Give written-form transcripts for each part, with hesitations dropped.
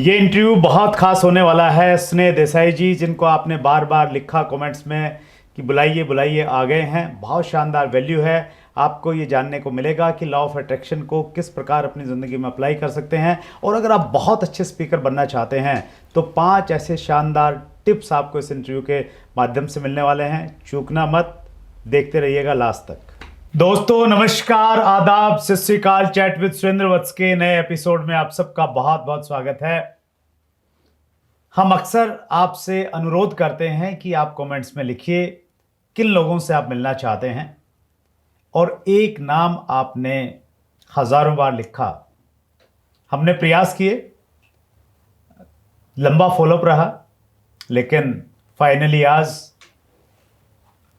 ये इंटरव्यू बहुत खास होने वाला है। स्नेह देसाई जी, जिनको आपने बार बार लिखा कमेंट्स में कि बुलाइए बुलाइए, आ गए हैं। बहुत शानदार वैल्यू है। आपको ये जानने को मिलेगा कि लॉ ऑफ अट्रैक्शन को किस प्रकार अपनी ज़िंदगी में अप्लाई कर सकते हैं, और अगर आप बहुत अच्छे स्पीकर बनना चाहते हैं तो 5 ऐसे शानदार टिप्स आपको इस इंटरव्यू के माध्यम से मिलने वाले हैं। चूकना मत, देखते रहिएगा लास्ट तक। दोस्तों नमस्कार, आदाब, सत श्री अकाल। चैट विद सुरेंद्र वत्स के नए एपिसोड में आप सबका बहुत बहुत स्वागत है। हम अक्सर आपसे अनुरोध करते हैं कि आप कमेंट्स में लिखिए किन लोगों से आप मिलना चाहते हैं, और एक नाम आपने हजारों बार लिखा। हमने प्रयास किए, लंबा फॉलोअप रहा, लेकिन फाइनली आज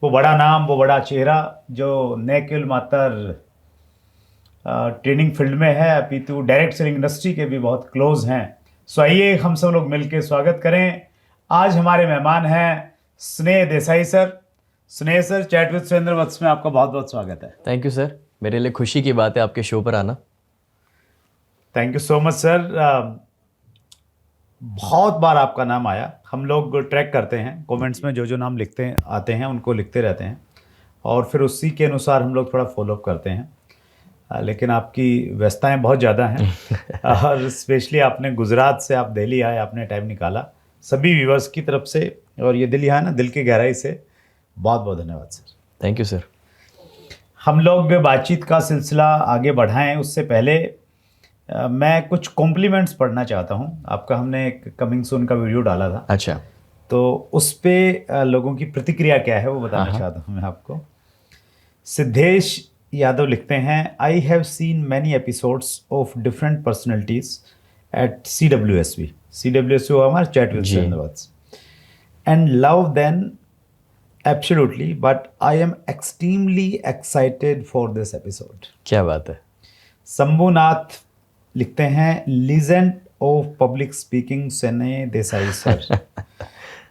वो बड़ा नाम, वो बड़ा चेहरा जो न केवल मात्र ट्रेनिंग फील्ड में है अपितु डायरेक्ट सेलिंग इंडस्ट्री के भी बहुत क्लोज हैं। सो आइए हम सब लोग मिलकर स्वागत करें। आज हमारे मेहमान हैं स्नेह देसाई सर। स्नेह सर, चैट विद सुरेंद्र वत्स में आपका बहुत बहुत स्वागत है। थैंक यू सर, मेरे लिए खुशी की बात है आपके शो पर आना। Thank you so much sir. बहुत बार आपका नाम आया। हम लोग ट्रैक करते हैं, कमेंट्स में जो जो नाम लिखते हैं आते हैं उनको लिखते रहते हैं, और फिर उसी के अनुसार हम लोग थोड़ा फॉलोअप करते हैं। लेकिन आपकी व्यस्तताएं बहुत ज़्यादा हैं और स्पेशली आपने गुजरात से आप दिल्ली आए, आपने टाइम निकाला सभी व्यूवर्स की तरफ से, और ये दिल यहाँ ना दिल की गहराई से बहुत बहुत धन्यवाद सर। Thank you sir. हम लोग बातचीत का सिलसिला आगे बढ़ाएं उससे पहले मैं कुछ कॉम्प्लीमेंट्स पढ़ना चाहता हूं आपका। हमने एक कमिंग सून का वीडियो डाला था, अच्छा, तो उस पे लोगों की प्रतिक्रिया क्या है वो बताना चाहता हूं मैं आपको। सिद्धेश यादव लिखते हैं, I have seen many episodes of different personalities at CWSV। CWSV हमारे chat with Surendra Vats, and love then absolutely, but I am extremely excited for this episode. क्या बात है। शंभुनाथ लिखते हैं, लीजेंड ऑफ पब्लिक स्पीकिंग स्नेह देसाई सर।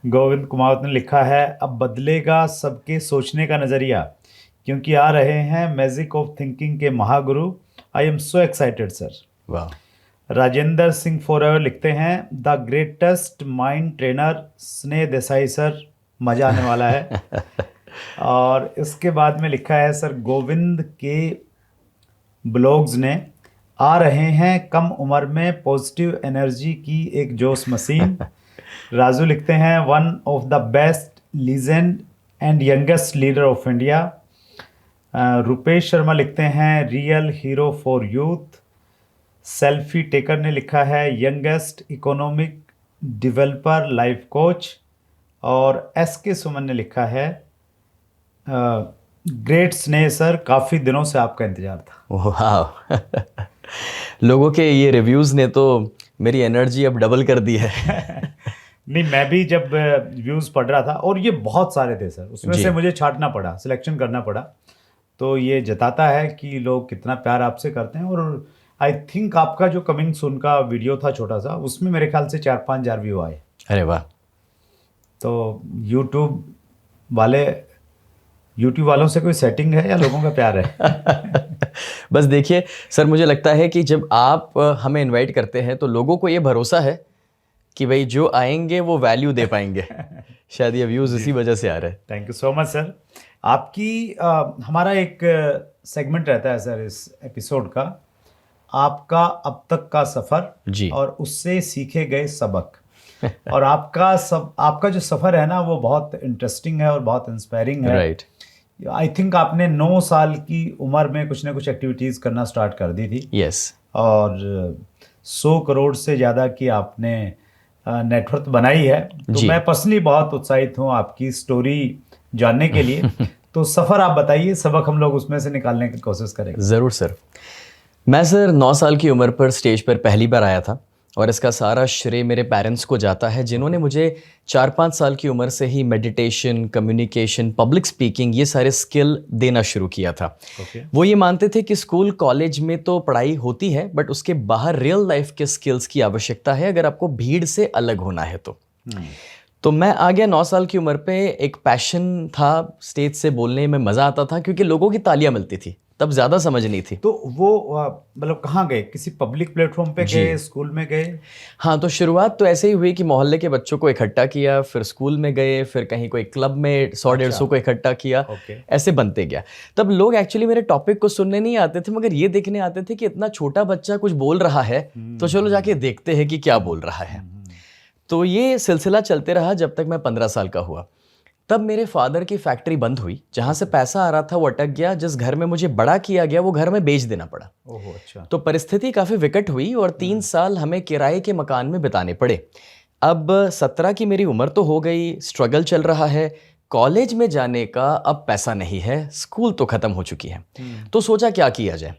गोविंद कुमार ने लिखा है, अब बदलेगा सबके सोचने का नज़रिया, क्योंकि आ रहे हैं मैजिक ऑफ थिंकिंग के महागुरु। I am so excited sir. वाह। राजेंद्र सिंह फॉरएवर लिखते हैं, द ग्रेटेस्ट माइंड ट्रेनर स्नेह देसाई सर, मज़ा आने वाला है। और इसके बाद में लिखा है सर, गोविंद के ब्लॉग्स ने, आ रहे हैं कम उम्र में पॉजिटिव एनर्जी की एक जोश मशीन। राजू लिखते हैं, one of the best legend and youngest leader of India. Rupesh Sharma लिखते हैं, real hero for youth. Selfie taker ने लिखा है, youngest economic developer life coach. और SK सुमन ने लिखा है, ग्रेट स्नेह सर, काफ़ी दिनों से आपका इंतजार था। वाह। लोगों के ये रिव्यूज़ ने तो मेरी एनर्जी अब डबल कर दी है। नहीं, मैं भी जब व्यूज़ पढ़ रहा था, और ये बहुत सारे थे सर, उसमें से मुझे छांटना पड़ा, सिलेक्शन करना पड़ा, तो ये जताता है कि लोग कितना प्यार आपसे करते हैं। और आई थिंक आपका जो कमिंग सून का वीडियो था छोटा सा, उसमें मेरे ख्याल से 4-5 हज़ार व्यू आए। अरे वाह। तो यूट्यूब वालों से कोई सेटिंग है या लोगों का प्यार है? बस देखिए सर, मुझे लगता है कि जब आप हमें इनवाइट करते हैं तो लोगों को ये भरोसा है कि भाई जो आएंगे वो वैल्यू दे पाएंगे। शायद ये व्यूज़ इसी वजह से आ रहे हैं। Thank you so much sir. आपकी हमारा एक सेगमेंट रहता है सर इस एपिसोड का, आपका अब तक का सफ़र जी, और उससे सीखे गए सबक। और आपका जो सफ़र है ना, वो बहुत इंटरेस्टिंग है और बहुत इंस्पायरिंग है। राइट। आई थिंक आपने 9 साल की उम्र में कुछ ना कुछ एक्टिविटीज़ करना स्टार्ट कर दी थी। यस। और 100 करोड़ से ज़्यादा की आपने नेटवर्थ बनाई है। तो मैं पर्सनली बहुत उत्साहित हूँ आपकी स्टोरी जानने के लिए। तो सफ़र आप बताइए, सबक हम लोग उसमें से निकालने की कोशिश करेंगे। ज़रूर सर। मैं सर 9 साल की उम्र पर स्टेज पर पहली बार आया था, और इसका सारा श्रेय मेरे पेरेंट्स को जाता है, जिन्होंने मुझे 4-5 साल की उम्र से ही मेडिटेशन, कम्युनिकेशन, पब्लिक स्पीकिंग, ये सारे स्किल देना शुरू किया था। वो ये मानते थे कि स्कूल कॉलेज में तो पढ़ाई होती है, बट उसके बाहर रियल लाइफ के स्किल्स की आवश्यकता है अगर आपको भीड़ से अलग होना है तो मैं आ गया 9 साल की उम्र पे। एक पैशन था, स्टेज से बोलने में मज़ा आता था क्योंकि लोगों की तालियां मिलती थी। तब ज़्यादा समझ नहीं थी। तो वो मतलब कहाँ गए, किसी पब्लिक प्लेटफॉर्म पे गए, स्कूल में गए? हाँ, तो शुरुआत तो ऐसे ही हुई कि मोहल्ले के बच्चों को इकट्ठा किया, फिर स्कूल में गए, फिर कहीं कोई क्लब में 100-150 को इकट्ठा किया, ओके। ऐसे बनते गया। तब लोग एक्चुअली मेरे टॉपिक को सुनने नहीं आते थे, मगर ये देखने आते थे कि इतना छोटा बच्चा कुछ बोल रहा है, तो चलो जाके देखते हैं कि क्या बोल रहा है। तो ये सिलसिला चलते रहा जब तक मैं 15 साल का हुआ। तब मेरे फादर की फैक्ट्री बंद हुई, जहाँ से पैसा आ रहा था वो अटक गया, जिस घर में मुझे बड़ा किया गया वो घर में बेच देना पड़ा। ओहो, अच्छा। तो परिस्थिति काफ़ी विकट हुई और 3 साल हमें किराए के मकान में बिताने पड़े। अब 17 की मेरी उम्र तो हो गई, स्ट्रगल चल रहा है, कॉलेज में जाने का अब पैसा नहीं है, स्कूल तो ख़त्म हो चुकी है। तो सोचा क्या किया जाए।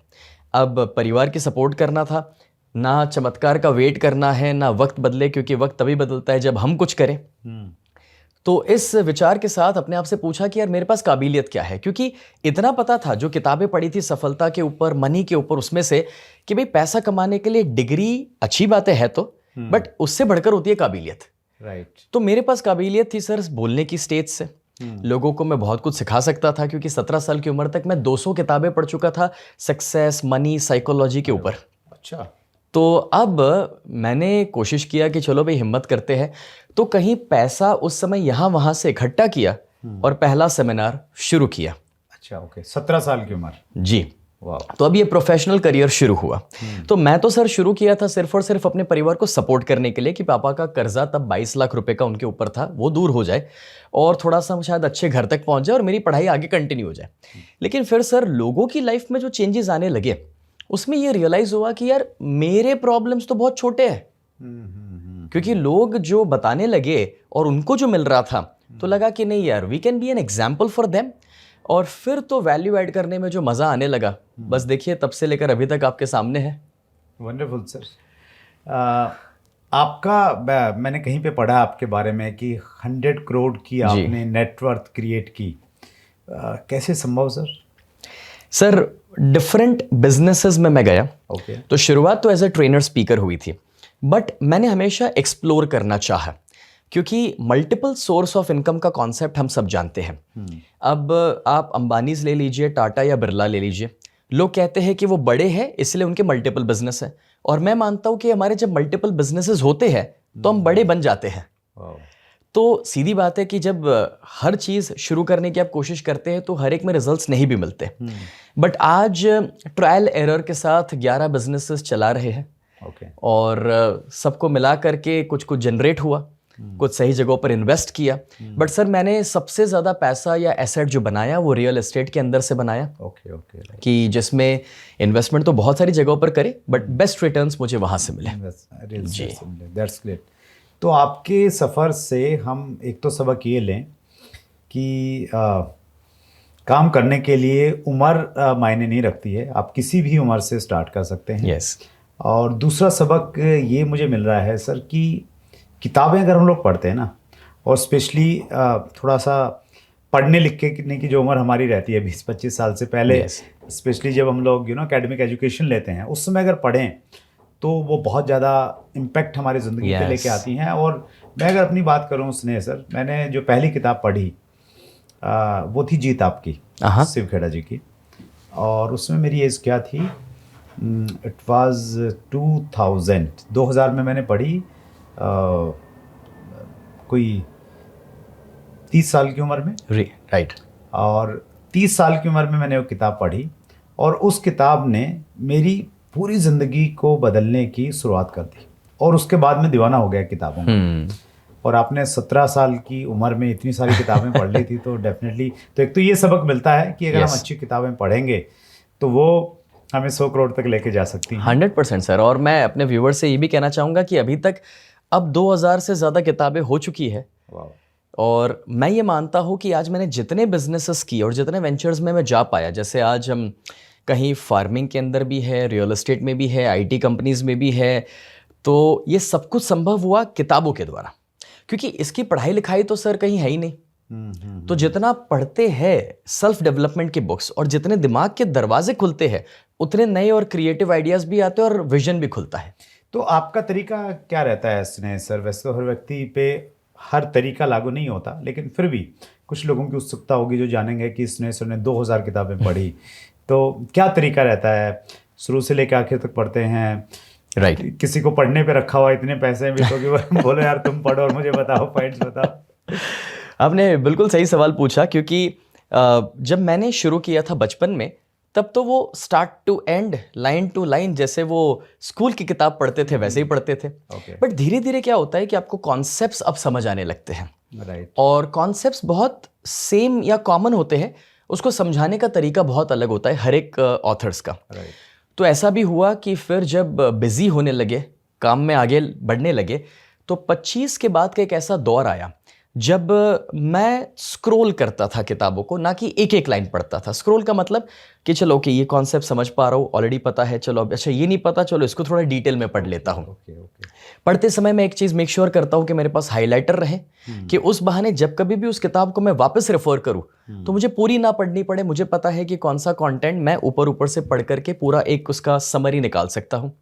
अब परिवार की सपोर्ट करना था, ना चमत्कार का वेट करना है, ना वक्त बदले, क्योंकि वक्त तभी बदलता है जब हम कुछ करें। तो इस विचार के साथ अपने आप से पूछा कि यार मेरे पास काबिलियत क्या है, क्योंकि इतना पता था जो किताबें पढ़ी थी सफलता के ऊपर, मनी के ऊपर, उसमें से कि भाई पैसा कमाने के लिए डिग्री अच्छी बातें है तो, बट उससे बढ़कर होती है काबिलियत। राइट। तो मेरे पास काबिलियत थी सर बोलने की स्टेज से। लोगों को मैं बहुत कुछ सिखा सकता था, क्योंकि 17 साल की उम्र तक मैं 200 किताबें पढ़ चुका था सक्सेस, मनी, साइकोलॉजी के ऊपर। अच्छा। तो अब मैंने कोशिश किया कि चलो भाई हिम्मत करते हैं, तो कहीं पैसा उस समय यहाँ वहाँ से इकट्ठा किया और पहला सेमिनार शुरू किया। अच्छा, ओके। 17 साल की उम्र। जी। वाह। तो अब ये प्रोफेशनल करियर शुरू हुआ। तो मैं तो सर शुरू किया था सिर्फ और सिर्फ अपने परिवार को सपोर्ट करने के लिए कि पापा का कर्जा तब 22 लाख रुपए का उनके ऊपर था, वो दूर हो जाए और थोड़ा सा शायद अच्छे घर तक पहुंच जाए और मेरी पढ़ाई आगे कंटिन्यू हो जाए। लेकिन फिर सर लोगों की लाइफ में जो चेंजेस आने लगे, उसमें ये रियलाइज हुआ कि यार मेरे प्रॉब्लम्स तो बहुत छोटे हैं, क्योंकि लोग जो बताने लगे और उनको जो मिल रहा था, तो लगा कि नहीं यार we can be an example for them. और फिर तो वैल्यू ऐड करने में जो मज़ा आने लगा, बस देखिए तब से लेकर अभी तक आपके सामने है। Wonderful sir. आपका मैंने कहीं पे पढ़ा आपके बारे में कि 100 करोड़ की आपने नेटवर्थ क्रिएट की। कैसे संभव सर? सर डिफरेंट बिजनेसेस में मैं गया। ओके। तो शुरुआत तो एज अ ट्रेनर स्पीकर हुई थी, बट मैंने हमेशा एक्सप्लोर करना चाहा, क्योंकि मल्टीपल सोर्स ऑफ इनकम का कॉन्सेप्ट हम सब जानते हैं। अब आप अंबानीज ले लीजिए, टाटा या बिरला ले लीजिए, लोग कहते हैं कि वो बड़े हैं इसलिए उनके मल्टीपल बिजनेस है, और मैं मानता हूं कि हमारे जब मल्टीपल बिजनेसेस होते हैं तो हम बड़े बन जाते हैं। तो सीधी बात है कि जब हर चीज़ शुरू करने की आप कोशिश करते हैं तो हर एक में रिजल्ट्स नहीं भी मिलते, बट आज ट्रायल एरर के साथ 11 बिजनेसेस चला रहे हैं। और सबको मिला करके कुछ कुछ जनरेट हुआ, कुछ सही जगहों पर इन्वेस्ट किया। बट सर मैंने सबसे ज़्यादा पैसा या एसेट जो बनाया वो रियल एस्टेट के अंदर से बनाया। कि जिसमें इन्वेस्टमेंट तो बहुत सारी जगहों पर करे, बट बेस्ट रिटर्न्स मुझे वहाँ से मिले। जी, दैट्स ग्रेट। तो आपके सफ़र से हम एक तो सबक ये लें कि काम करने के लिए उम्र मायने नहीं रखती है, आप किसी भी उम्र से स्टार्ट कर सकते हैं। यस। और दूसरा सबक ये मुझे मिल रहा है सर कि किताबें अगर हम लोग पढ़ते हैं ना, और स्पेशली थोड़ा सा पढ़ने लिखने की जो उम्र हमारी रहती है 20-25 साल से पहले, स्पेशली जब हम लोग एकेडमिक एजुकेशन लेते हैं, उस समय अगर पढ़ें तो वो बहुत ज़्यादा इम्पैक्ट हमारी ज़िंदगी पे लेके आती हैं। और मैं अगर अपनी बात करूँ स्नेह सर, मैंने जो पहली किताब पढ़ी वो थी जीत आपकी, शिव खेड़ा जी की, और उसमें मेरी एज क्या थी, इट वाज 2000 में मैंने पढ़ी। कोई 30 साल की उम्र में, राइट। और 30 साल की उम्र में मैंने वो किताब पढ़ी, और उस किताब ने मेरी पूरी ज़िंदगी को बदलने की शुरुआत कर दी, और उसके बाद मैं दीवाना हो गया किताबों में। और आपने 17 साल की उम्र में इतनी सारी किताबें पढ़ ली थी, तो डेफिनेटली तो एक तो ये सबक मिलता है कि अगर हम अच्छी किताबें पढ़ेंगे तो वो हमें 100 करोड़ तक लेके जा सकती हैं। 100% सर। और मैं अपने व्यूअर से ये भी कहना चाहूँगा कि अभी तक अब 2000 से ज़्यादा किताबें हो चुकी है। और मैं ये मानता हूँ कि आज मैंने जितने बिजनेसेस किए और जितने वेंचर्स में मैं जा पाया, जैसे आज हम कहीं फार्मिंग के अंदर भी है, रियल एस्टेट में भी है, आईटी कंपनीज में भी है, तो ये सब कुछ संभव हुआ किताबों के द्वारा, क्योंकि इसकी पढ़ाई लिखाई तो सर कहीं है ही नहीं। तो जितना पढ़ते हैं सेल्फ डेवलपमेंट की बुक्स, और जितने दिमाग के दरवाजे खुलते हैं, उतने नए और क्रिएटिव आइडियाज़ भी आते हैं और विजन भी खुलता है। तो आपका तरीका क्या रहता है स्नेह सर? वैसे तो हर व्यक्ति पे हर तरीका लागू नहीं होता, लेकिन फिर भी कुछ लोगों की उत्सुकता होगी जो जानेंगे कि स्नेह सर ने 2000 किताबें पढ़ी, तो क्या तरीका रहता है, शुरू से लेकर आखिर तक पढ़ते हैं? राइट। किसी को पढ़ने पे रखा हुआ इतने पैसे भी तो कि वो बोलो यार तुम पढ़ो और मुझे बताओ, पॉइंट्स बताओ। आपने बिल्कुल सही सवाल पूछा, क्योंकि जब मैंने शुरू किया था बचपन में, तब तो वो start to end, line to line, जैसे वो स्कूल की किताब पढ़ते थे वैसे ही पढ़ते थे। Okay. बट धीरे धीरे क्या होता है कि आपको कॉन्सेप्ट्स अब समझ आने लगते हैं, राइट। और कॉन्सेप्ट्स बहुत सेम या कॉमन होते हैं, उसको समझाने का तरीका बहुत अलग होता है हर एक ऑथर्स का। राइट। तो ऐसा भी हुआ कि फिर जब बिजी होने लगे, काम में आगे बढ़ने लगे, तो 25 के बाद का एक ऐसा दौर आया जब मैं स्क्रॉल करता था किताबों को, ना कि एक एक लाइन पढ़ता था। स्क्रॉल का मतलब कि चलो ओके ये कॉन्सेप्ट समझ पा रहा हूँ, ऑलरेडी पता है, चलो अब अच्छा ये नहीं पता, चलो इसको थोड़ा डिटेल में पढ़ लेता हूँ। पढ़ते समय मैं एक चीज़ मेक श्योर करता हूँ कि मेरे पास हाइलाइटर रहे, कि उस बहाने जब कभी भी उस किताब को मैं वापस रेफर करूँ तो मुझे पूरी ना पढ़नी पड़े, मुझे पता है कि कौन सा कंटेंट मैं ऊपर ऊपर से पढ़ करके पूरा एक उसका समरी निकाल सकता हूँ।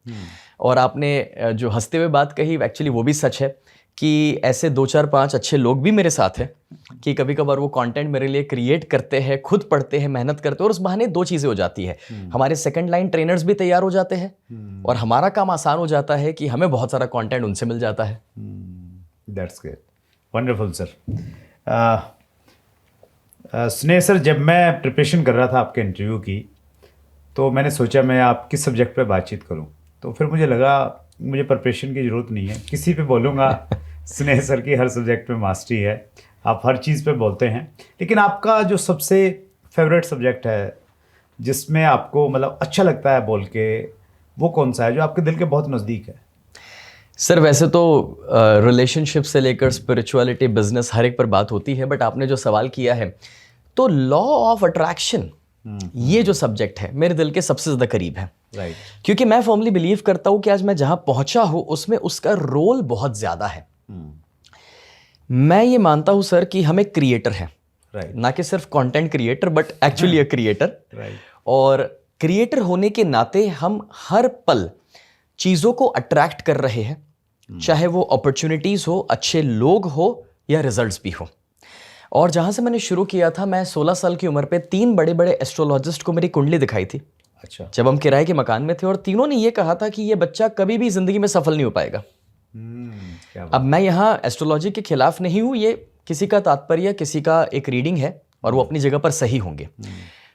और आपने जो हंसते हुए बात कही, एक्चुअली वो भी सच है कि ऐसे 2 4 5 अच्छे लोग भी मेरे साथ हैं कि कभी कभार वो कंटेंट मेरे लिए क्रिएट करते हैं, खुद पढ़ते हैं, मेहनत करते हैं, और उस बहाने 2 चीज़ें हो जाती है। हमारे सेकंड लाइन ट्रेनर्स भी तैयार हो जाते हैं और हमारा काम आसान हो जाता है कि हमें बहुत सारा कंटेंट उनसे मिल जाता है। That's great, wonderful sir. स्नेह सर, जब मैं प्रिपरेशन कर रहा था आपके इंटरव्यू की, तो मैंने सोचा मैं आप किस सब्जेक्ट पे बातचीत करूं, तो फिर मुझे लगा मुझे प्रिपरेशन की ज़रूरत नहीं है, किसी पे बोलूँगा। स्नेह सर की हर सब्जेक्ट पे मास्टरी है, आप हर चीज़ पे बोलते हैं, लेकिन आपका जो सबसे फेवरेट सब्जेक्ट है जिसमें आपको मतलब अच्छा लगता है बोल के, वो कौन सा है जो आपके दिल के बहुत नज़दीक है? सर वैसे तो रिलेशनशिप से लेकर स्पिरिचुअलिटी, बिजनेस, हर एक पर बात होती है, बट आपने जो सवाल किया है, तो लॉ ऑफ अट्रैक्शन, ये जो सब्जेक्ट है मेरे दिल के सबसे ज़्यादा करीब है। राइट। क्योंकि मैं फर्मली बिलीव करता हूँ कि आज मैं जहाँ पहुँचा हूँ उसमें उसका रोल बहुत ज़्यादा है। मैं ये मानता हूँ सर कि हम एक क्रिएटर हैं, राइट। ना कि सिर्फ content creator, but actually a creator. Right. और क्रिएटर होने के नाते हम हर पल चीज़ों को अट्रैक्ट कर रहे हैं, चाहे वो अपॉर्चुनिटीज़ हो, अच्छे लोग हो, या रिजल्ट्स भी हो। और जहाँ से मैंने शुरू किया था, मैं 16 साल की उम्र पे 3 बड़े बड़े एस्ट्रोलॉजिस्ट को मेरी कुंडली दिखाई थी। अच्छा। जब हम किराए के मकान में थे, और तीनों ने ये कहा था कि ये बच्चा कभी भी ज़िंदगी में सफल नहीं हो पाएगा। क्या बात। अब मैं यहाँ एस्ट्रोलॉजी के खिलाफ नहीं हूँ, ये किसी का तात्पर्य, किसी का एक रीडिंग है और वो अपनी जगह पर सही होंगे।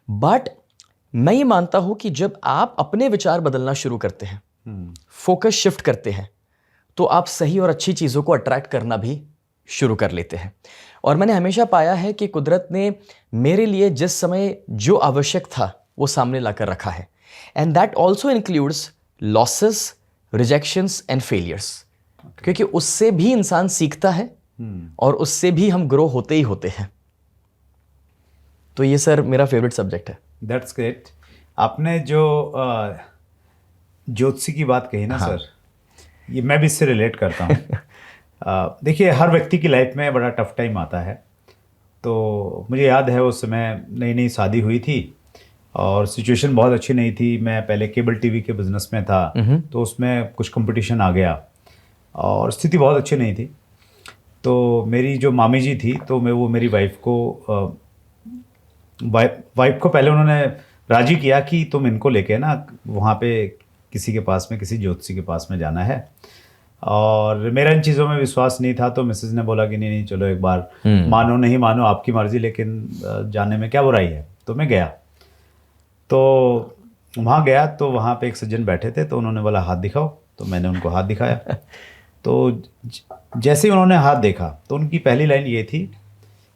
बट मैं ये मानता हूँ कि जब आप अपने विचार बदलना शुरू करते हैं, फोकस शिफ्ट करते हैं, तो आप सही और अच्छी चीज़ों को अट्रैक्ट करना भी शुरू कर लेते हैं। और मैंने हमेशा पाया है कि कुदरत ने मेरे लिए जिस समय जो आवश्यक था वो सामने लाकर रखा है। And that also includes losses, rejections and failures, क्योंकि उससे भी इंसान सीखता है और उससे भी हम ग्रो होते ही होते हैं। तो ये सर मेरा फेवरेट सब्जेक्ट है। That's great. आपने जो ज्योतिषी की बात कही ना, हाँ। सर, ये मैं भी इससे रिलेट करता हूँ। देखिए, हर व्यक्ति की लाइफ में बड़ा टफ टाइम आता है। तो मुझे याद है उस समय नई नई शादी हुई थी और सिचुएशन बहुत अच्छी नहीं थी। मैं पहले केबल टीवी के बिज़नेस में था, तो उसमें कुछ कंपटीशन आ गया और स्थिति बहुत अच्छी नहीं थी। तो मेरी जो मामी जी थी, तो मैं वो मेरी वाइफ को पहले उन्होंने राजी किया कि तुम इनको लेके ना वहाँ पे किसी के पास में, किसी ज्योतिषी के पास में जाना है। और मेरा इन चीज़ों में विश्वास नहीं था, तो मिसेज ने बोला कि नहीं चलो एक बार, मानो नहीं मानो आपकी मर्जी, लेकिन जाने में क्या बुराई है। तो मैं गया, तो वहाँ गया तो वहाँ पे एक सज्जन बैठे थे, तो उन्होंने बोला हाथ दिखाओ, तो मैंने उनको हाथ दिखाया। तो जैसे ही उन्होंने हाथ देखा तो उनकी पहली लाइन ये थी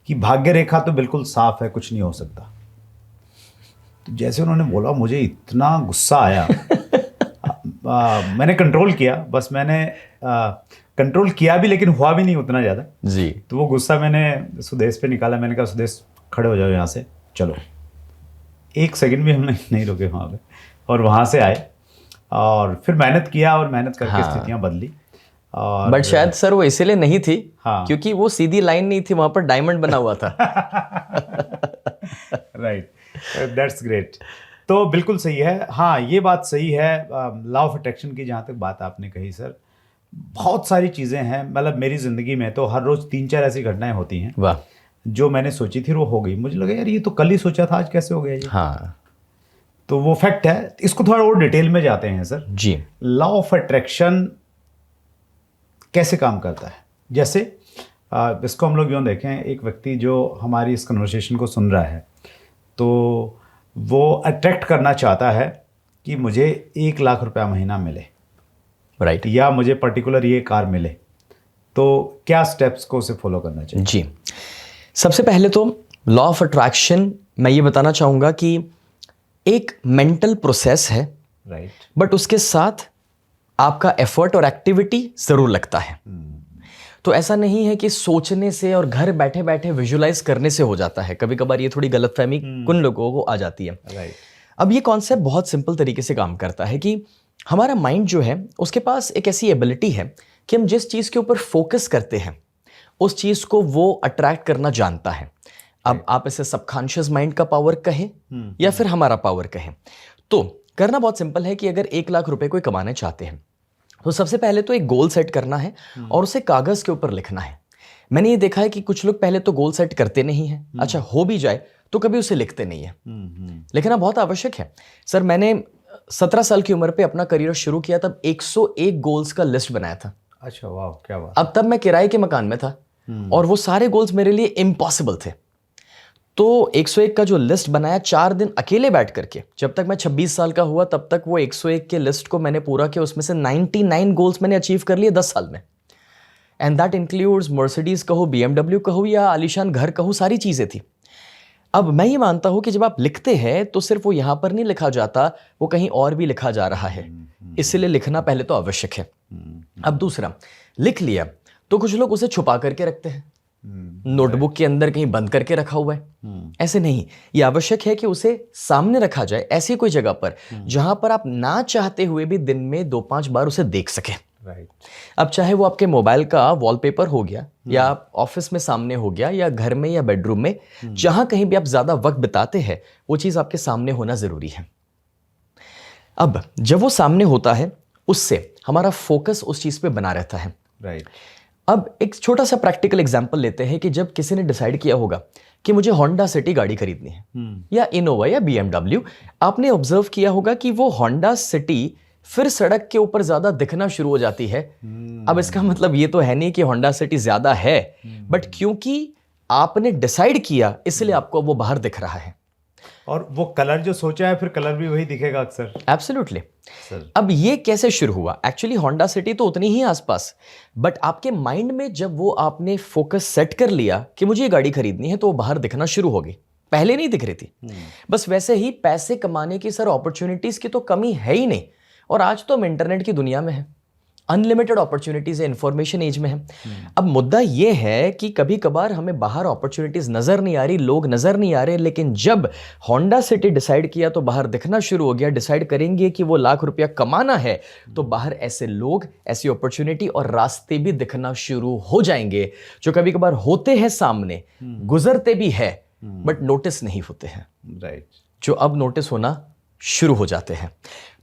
कि भाग्य रेखा तो बिल्कुल साफ है, कुछ नहीं हो सकता। तो जैसे उन्होंने बोला मुझे इतना गुस्सा आया। मैंने कंट्रोल किया, बस मैंने कंट्रोल किया भी, लेकिन हुआ भी नहीं उतना ज़्यादा जी। तो वो गुस्सा मैंने सुदेश पे निकाला। मैंने कहा सुदेश खड़े हो जाओ यहाँ से, चलो। 1 सेकंड भी हमने नहीं रुके वहाँ पे, और वहाँ से आए और फिर मेहनत किया और मेहनत करके स्थितियाँ बदली। और बट शायद सर वो इसीलिए नहीं थी, हाँ, क्योंकि वो सीधी लाइन नहीं थी, वहाँ पर डायमंड बना हुआ था। Right, that's great. तो बिल्कुल सही है। हाँ, ये बात सही है। लॉ ऑफ अट्रैक्शन की जहाँ तक बात आपने कही सर, बहुत सारी चीज़ें हैं। मतलब मेरी ज़िंदगी में तो हर रोज़ 3-4 ऐसी घटनाएं होती हैं। वाह। जो मैंने सोची थी वो हो गई। मुझे लगा यार ये तो कल ही सोचा था, आज कैसे हो गया ये। हाँ। तो वो फैक्ट है। इसको थोड़ा और डिटेल में जाते हैं सर। जी। लॉ ऑफ अट्रैक्शन कैसे काम करता है? जैसे इसको हम लोग यूँ देखें, एक व्यक्ति जो हमारी इस कन्वर्सेशन को सुन रहा है, तो वो अट्रैक्ट करना चाहता है कि मुझे 1 लाख रुपया महीना मिले, राइट। या मुझे पर्टिकुलर ये कार मिले, तो क्या स्टेप्स को उसे फॉलो करना चाहिए? जी, सबसे पहले तो लॉ ऑफ अट्रैक्शन मैं ये बताना चाहूँगा कि एक मेंटल प्रोसेस है, राइट। बट उसके साथ आपका एफर्ट और एक्टिविटी ज़रूर लगता है। तो ऐसा नहीं है कि सोचने से और घर बैठे बैठे विजुलाइज करने से हो जाता है। कभी कभार ये थोड़ी गलतफहमी कुछ लोगों को आ जाती है। राइट। अब ये कॉन्सेप्ट बहुत सिंपल तरीके से काम करता है कि हमारा माइंड जो है उसके पास एक ऐसी एबिलिटी है कि हम जिस चीज़ के ऊपर फोकस करते हैं उस चीज़ को वो अट्रैक्ट करना जानता है। अब आप इसे सबकॉन्शियस माइंड का पावर कहें या फिर हमारा पावर कहें, तो करना बहुत सिंपल है कि अगर 1 लाख रुपए कोई कमाना चाहते हैं तो सबसे पहले तो एक गोल सेट करना है और उसे कागज़ के ऊपर लिखना है। मैंने ये देखा है कि कुछ लोग पहले तो गोल सेट करते नहीं हैं, अच्छा हो भी जाए तो कभी उसे लिखते नहीं है। लिखना बहुत आवश्यक है सर। मैंने 17 साल की उम्र पे अपना करियर शुरू किया, तब 101 गोल्स का लिस्ट बनाया था। अच्छा, वाह, क्या बात। अब तब मैं किराए के मकान में था और वो सारे गोल्स मेरे लिए इम्पॉसिबल थे। तो 101 का जो लिस्ट बनाया 4 दिन अकेले बैठ करके, जब तक मैं 26 साल का हुआ तब तक वो 101 के लिस्ट को मैंने पूरा किया। उसमें से 99 गोल्स मैंने अचीव कर लिए 10 साल में। एंड दैट इंक्लूड्स मर्सिडीज कहो, BMW कहो या आलीशान घर कहो, सारी चीज़ें थी। अब मैं ये मानता हूँ कि जब आप लिखते हैं तो सिर्फ वो यहाँ पर नहीं लिखा जाता, वो कहीं और भी लिखा जा रहा है। इसलिए लिखना पहले तो आवश्यक है। अब दूसरा, लिख लिया तो कुछ लोग उसे छुपा करके रखते हैं, नोटबुक के अंदर कहीं बंद करके रखा हुआ है। ऐसे नहीं, ये आवश्यक है कि उसे सामने रखा जाए, ऐसी कोई जगह पर जहां पर आप ना चाहते हुए भी दिन में 2-5 बार उसे देख सकें। राइट। अब चाहे वो आपके मोबाइल का वॉलपेपर हो गया या आप ऑफिस में सामने हो गया या घर में या बेडरूम में, जहां कहीं भी आप ज्यादा वक्त बिताते हैं वो चीज आपके सामने होना जरूरी है। अब जब वो सामने होता है उससे हमारा फोकस उस चीज पे बना रहता है। राइट। अब एक छोटा सा प्रैक्टिकल एग्जांपल लेते हैं कि जब किसी ने डिसाइड किया होगा कि मुझे होंडा सिटी गाड़ी खरीदनी है या इनोवा या BMW, आपने ऑब्जर्व किया होगा कि वो होंडा सिटी फिर सड़क के ऊपर ज्यादा दिखना शुरू हो जाती है। अब इसका मतलब ये तो है नहीं कि होंडा सिटी ज्यादा है, बट क्योंकि आपने डिसाइड किया इसलिए आपको वो बाहर दिख रहा है। और वो कलर जो सोचा है फिर कलर भी वही दिखेगा अक्सर। एब्सोल्युटली। अब ये कैसे शुरू हुआ? एक्चुअली होंडा सिटी तो उतनी ही आसपास, बट आपके माइंड में जब वो आपने फोकस सेट कर लिया कि मुझे ये गाड़ी खरीदनी है तो वो बाहर दिखना शुरू हो गई। पहले नहीं दिख रही थी। बस वैसे ही पैसे कमाने की सर अपॉर्चुनिटीज की तो कमी है ही नहीं। और आज तो हम इंटरनेट की दुनिया में है, अनलिमिटेड अपॉर्चुनिटीज है, इंफॉर्मेशन एज में है। अब मुद्दा ये है कि कभी कभार हमें बाहर अपॉर्चुनिटीज नजर नहीं आ रही, लोग नजर नहीं आ रहे, लेकिन जब होंडा सिटी डिसाइड किया तो बाहर दिखना शुरू हो गया। डिसाइड करेंगे कि वो लाख रुपया कमाना है तो बाहर ऐसे लोग, ऐसी अपॉर्चुनिटी और रास्ते भी दिखना शुरू हो जाएंगे जो कभी कभार होते हैं सामने, गुजरते भी है बट नोटिस नहीं होते हैं। राइट। जो अब नोटिस होना शुरू हो जाते हैं।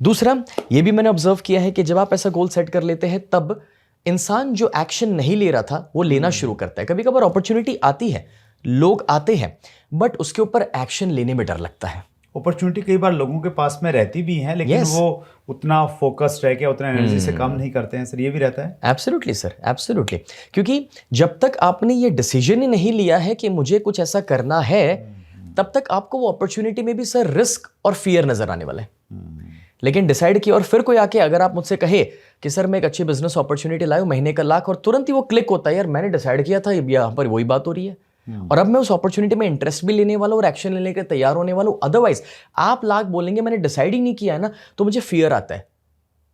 दूसरा, ये भी मैंने ऑब्जर्व किया है कि जब आप ऐसा गोल सेट कर लेते हैं तब इंसान जो एक्शन नहीं ले रहा था वो लेना शुरू करता है। कभी कभार अपॉर्चुनिटी आती है, लोग आते हैं, बट उसके ऊपर एक्शन लेने में डर लगता है। अपॉर्चुनिटी कई बार लोगों के पास में रहती भी है, लेकिन वो उतना फोकस्ड रह के उतना एनर्जी से काम नहीं करते हैं सर, ये भी रहता है। Absolutely sir, absolutely. क्योंकि जब तक आपने ये डिसीजन ही नहीं लिया है कि मुझे कुछ ऐसा करना है, तब तक आपको वो अपॉर्चुनिटी में भी सर रिस्क और फियर नजर आने वाला है। लेकिन डिसाइड किया और फिर कोई आके अगर आप मुझसे कहे कि सर मैं एक अच्छी बिजनेस अपॉर्चुनिटी लाया, महीने का 1 लाख, और तुरंत ही वो क्लिक होता है, यार मैंने डिसाइड किया था, यहाँ पर वही बात हो रही है और अब मैं उस अपॉर्चुनिटी में इंटरेस्ट भी लेने वाला हूँ और एक्शन लेने के तैयार होने वाला हूँ। अदरवाइज आप लाख बोलेंगे मैंने डिसाइड ही नहीं किया है ना, तो मुझे फियर आता है,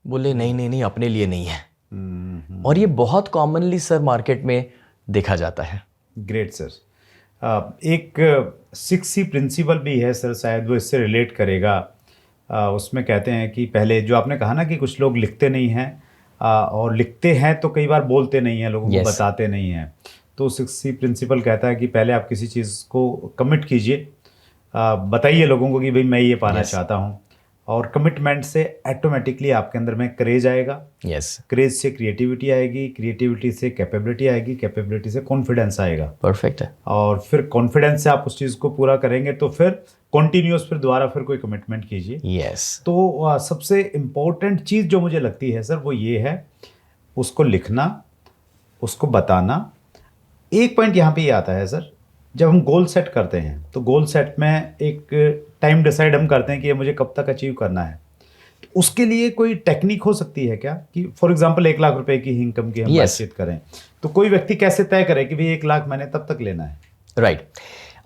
बोले नहीं नहीं नहीं अपने लिए नहीं है। और ये बहुत कॉमनली सर मार्केट में देखा जाता है। Great sir. एक 6C प्रिंसिपल भी है सर, शायद वो इससे रिलेट करेगा। उसमें कहते हैं कि पहले जो आपने कहा ना कि कुछ लोग लिखते नहीं हैं और लिखते हैं तो कई बार बोलते नहीं हैं, लोगों को बताते नहीं हैं। तो 6C प्रिंसिपल कहता है कि पहले आप किसी चीज़ को कमिट कीजिए, बताइए लोगों को कि भाई मैं ये पाना चाहता हूँ, और कमिटमेंट से ऑटोमेटिकली आपके अंदर में करेज आएगा, यस, क्रेज से क्रिएटिविटी आएगी, क्रिएटिविटी से कैपेबिलिटी आएगी, कैपेबिलिटी से कॉन्फिडेंस आएगा, परफेक्ट है। और फिर कॉन्फिडेंस से आप उस चीज़ को पूरा करेंगे तो फिर कॉन्टिन्यूस फिर दोबारा फिर कोई कमिटमेंट कीजिए। यस, तो सबसे इम्पोर्टेंट चीज़ जो मुझे लगती है सर वो ये है, उसको लिखना, उसको बताना। एक पॉइंट यहाँ पे ये आता है सर, जब हम गोल सेट करते हैं तो गोल सेट में एक टाइम डिसाइड हम करते हैं कि ये मुझे कब तक अचीव करना है। तो उसके लिए कोई टेक्निक हो सकती है क्या कि फॉर एग्जांपल 1 लाख रुपए की इनकम की हम Yes. बातचीत करें तो कोई व्यक्ति कैसे तय करे कि भाई 1 लाख मैंने तब तक लेना है? राइट।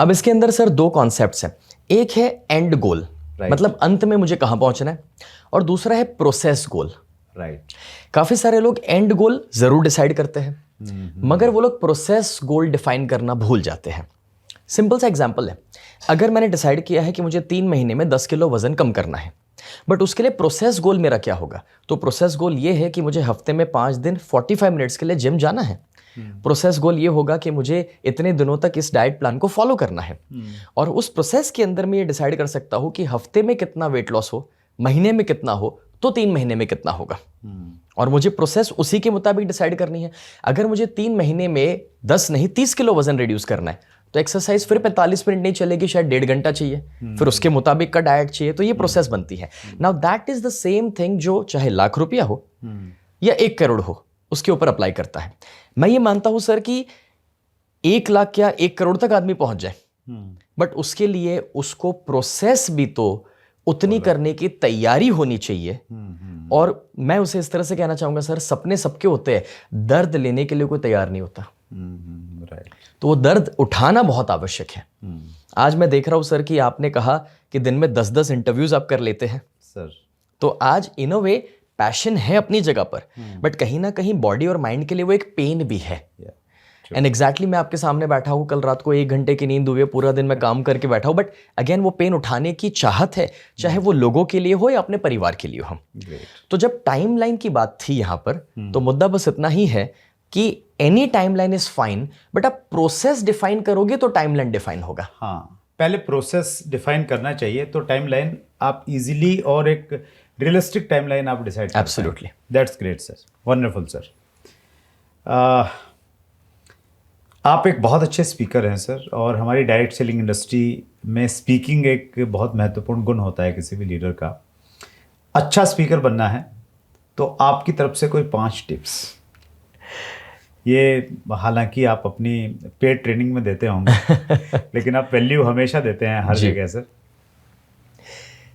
अब इसके अंदर सर 2 कॉन्सेप्ट्स हैं। एक है एंड गोल, Right. मतलब अंत में मुझे कहाँ पहुंचना है, और दूसरा है प्रोसेस गोल। राइट। काफी सारे लोग एंड गोल जरूर डिसाइड करते हैं, मगर वो लोग प्रोसेस गोल डिफाइन करना भूल जाते हैं। सिंपल सा एग्जांपल है, अगर मैंने डिसाइड किया है कि मुझे 3 महीने में 10 किलो वजन कम करना है, बट उसके लिए प्रोसेस गोल मेरा क्या होगा? तो प्रोसेस गोल ये है कि मुझे हफ्ते में 5 दिन 45 मिनट्स के लिए जिम जाना है। प्रोसेस गोल ये होगा कि मुझे इतने दिनों तक इस डाइट प्लान को फॉलो करना है, और उस प्रोसेस के अंदर मैं ये डिसाइड कर सकता हूँ कि हफ्ते में कितना वेट लॉस हो, महीने में कितना हो, तो 3 महीने में कितना होगा, और मुझे प्रोसेस उसी के मुताबिक डिसाइड करनी है। अगर मुझे 3 महीने में 10 नहीं 30 किलो वजन रिड्यूस करना है तो एक्सरसाइज फिर 45 मिनट नहीं चलेगी, शायद 1.5 घंटा चाहिए, फिर उसके मुताबिक का डाइट चाहिए। तो ये प्रोसेस बनती है। Now that is the same thing जो चाहे लाख रुपया हो या 1 करोड़ हो, उसके ऊपर अप्लाई करता है। मैं ये मानता हूं सर कि 1 लाख या 1 करोड़ तक आदमी पहुंच जाए, बट उसके लिए उसको प्रोसेस भी तो उतनी करने की तैयारी होनी चाहिए। और मैं उसे इस तरह से कहना चाहूंगा सर, सपने सबके होते हैं, दर्द लेने के लिए कोई तैयार नहीं होता। राइट। तो वो दर्द उठाना बहुत आवश्यक है। आज मैं देख रहा हूं सर कि आपने कहा कि दिन में 10-10 इंटरव्यूज आप कर लेते हैं सर। तो आज इन अ वे पैशन है अपनी जगह पर, बट कहीं ना कहीं बॉडी और माइंड के लिए वो एक पेन भी है। एंड एग्जैक्टली मैं आपके सामने बैठा हूँ, कल रात को 1 घंटे की नींद हुई है, पूरा दिन मैं काम करके बैठा हूँ, बट अगेन वो पेन उठाने की चाहत है, चाहे वो लोगों के लिए हो या अपने परिवार के लिए हो। तो जब टाइमलाइन की बात थी यहाँ पर, तो मुद्दा बस इतना ही है कि any timeline is fine, but आप प्रोसेस डिफाइन करोगे तो टाइमलाइन डिफाइन होगा। हाँ, पहले प्रोसेस डिफाइन करना चाहिए तो टाइमलाइन आप इजीली और एक रियलिस्टिक टाइमलाइन आप डिसाइड कर पाएंगे। Absolutely, that's great sir, wonderful sir. आप एक बहुत अच्छे स्पीकर हैं सर, और हमारी डायरेक्ट सेलिंग इंडस्ट्री में स्पीकिंग एक बहुत महत्वपूर्ण गुण होता है किसी भी लीडर का। अच्छा स्पीकर बनना है तो आपकी तरफ से कोई 5 टिप्स, ये हालांकि आप अपनी पेड ट्रेनिंग में देते होंगे लेकिन आप वैल्यू हमेशा देते हैं हर जगह सर।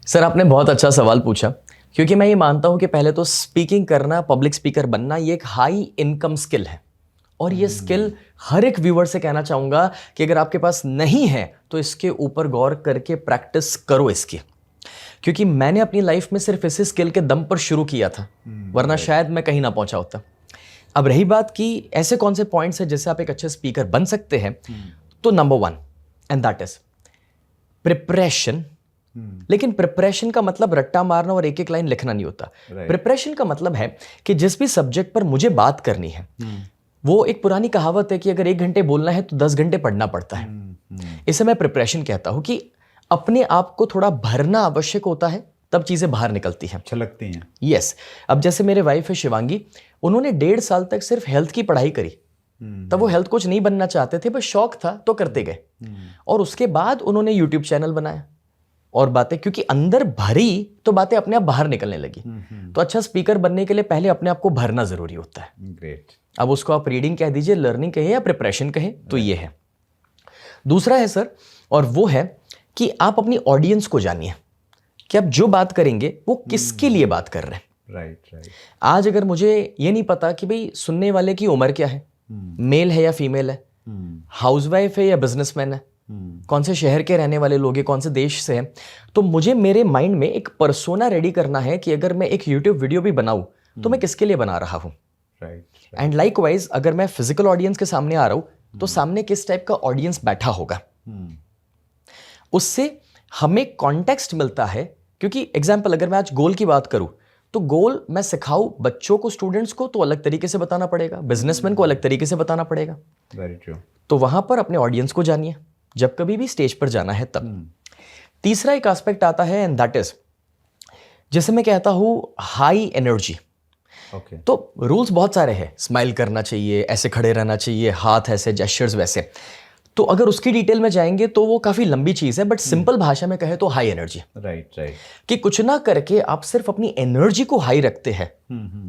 सर आपने बहुत अच्छा सवाल पूछा, क्योंकि मैं ये मानता हूं कि पहले तो स्पीकिंग करना, पब्लिक स्पीकर बनना, ये एक हाई इनकम स्किल है, और ये स्किल हर एक व्यूअर से कहना चाहूंगा कि अगर आपके पास नहीं है तो इसके ऊपर गौर करके प्रैक्टिस करो इसकी, क्योंकि मैंने अपनी लाइफ में सिर्फ इसी स्किल के दम पर शुरू किया था, वरना शायद मैं कहीं ना पहुंचा होता। अब रही बात कि ऐसे कौन से पॉइंट्स हैं जिससे आप एक अच्छे स्पीकर बन सकते हैं, तो number 1 and that is preparation. लेकिन प्रिपरेशन का मतलब रट्टा मारना और एक एक लाइन लिखना नहीं होता। प्रिपरेशन का मतलब है कि जिस भी सब्जेक्ट पर मुझे बात करनी है, वो एक पुरानी कहावत है कि अगर 1 घंटे बोलना है तो 10 घंटे पढ़ना पड़ता है। इसे मैं प्रिपरेशन कहता हूं कि अपने आप को थोड़ा भरना आवश्यक होता है, तब चीजें बाहर निकलती हैं, छलकती हैं। यस। अब जैसे मेरे वाइफ है शिवांगी, उन्होंने 1.5 साल तक सिर्फ हेल्थ की पढ़ाई करी। तब वो हेल्थ कोच नहीं बनना चाहते थे, बस शौक था तो करते गए, और उसके बाद उन्होंने यूट्यूब चैनल बनाया, और बातें क्योंकि अंदर भरी तो बातें अपने आप बाहर निकलने लगी। तो अच्छा स्पीकर बनने के लिए पहले अपने आप को भरना जरूरी होता है। ग्रेट। अब उसको आप रीडिंग कह दीजिए, लर्निंग कहे या प्रिपरेशन कहे, तो ये है। दूसरा है सर, और वो है कि आप अपनी ऑडियंस को जानिए कि आप जो बात करेंगे वो किसके लिए बात कर रहे हैं। राइट। आज अगर मुझे ये नहीं पता कि भाई सुनने वाले की उम्र क्या है, मेल है या फीमेल है, हाउसवाइफ है या बिजनेसमैन है, कौन से शहर के रहने वाले लोग हैं, कौन से देश से हैं, तो मुझे मेरे माइंड में एक पर्सोना रेडी करना है कि अगर मैं एक यूट्यूब वीडियो भी बनाऊं तो मैं किसके लिए बना रहा हूं। एंड लाइकवाइज अगर मैं फिजिकल ऑडियंस के सामने आ रहा हूं तो सामने किस टाइप का ऑडियंस बैठा होगा, उससे हमें कॉन्टेक्स्ट मिलता है। क्योंकि एग्जाम्पल अगर मैं आज गोल की बात करूं तो गोल मैं सिखाऊं बच्चों को, स्टूडेंट्स को, तो अलग तरीके से बताना पड़ेगा, बिजनेसमैन को अलग तरीके से बताना पड़ेगा। Very true. तो वहां पर अपने ऑडियंस को जानिए जब कभी भी स्टेज पर जाना है तब। तीसरा एक एस्पेक्ट आता है, एंड दैट इज जैसे मैं कहता हूँ हाई एनर्जी। ओके। तो रूल्स बहुत सारे हैं, स्माइल करना चाहिए, ऐसे खड़े रहना चाहिए, हाथ ऐसे, जेस्चर्स वैसे। तो अगर उसकी डिटेल में जाएंगे तो वो काफ़ी लंबी चीज़ है, बट सिंपल भाषा में कहे तो हाई एनर्जी। Right right. कि कुछ ना करके आप सिर्फ अपनी एनर्जी को हाई रखते हैं